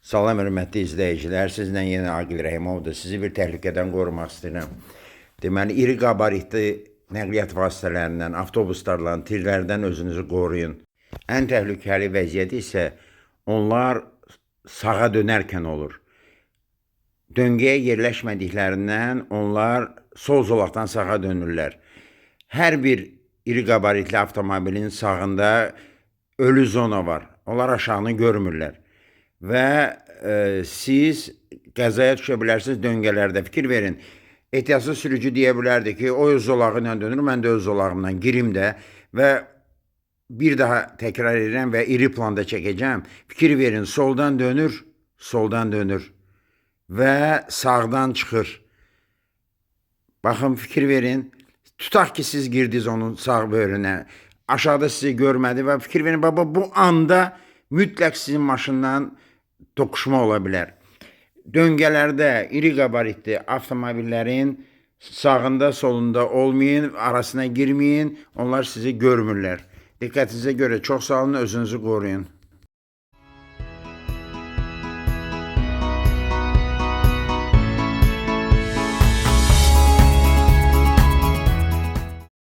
Salam hörmətli izləyicilər, sizlə yenə Aqil Rəhimovdur. Sizi bir təhlükədən qorumaq istəyirəm. Deməli, iri qabaritli nəqliyyat vasitələrindən, avtobuslarla, tirlərdən özünüzü qoruyun. Ən təhlükəli vəziyyət isə onlar sağa dönərkən olur. Döngəyə yerləşmədiklərindən onlar sol zolaqdan sağa dönürlər. Hər bir iri qabaritli avtomobilin sağında ölü zona var. Onlar aşağını görmürlər. Və siz qəzaya düşə bilərsiniz döngələrdə. Fikir verin. Ehtiyatsız sürücü deyə bilərdi ki, o öz zolağı ilə dönür, mən də öz zolağımdan girim də və bir daha təkrar edirəm və iri planda çəkəcəm. Fikir verin, soldan dönür və sağdan çıxır. Baxın, fikir verin. Tutaq ki, siz girdiniz onun sağ böyrünə. Aşağıda sizi görmədi və fikir verin, baba, bu anda mütləq sizin maşından toqquşma ola bilər. Döngələrdə iri qabaritli avtomobillərin sağında, solunda olmayın, arasına girməyin. Onlar sizi görmürlər. Diqqətinizə görə çox sağ olun, özünüzü qoruyun.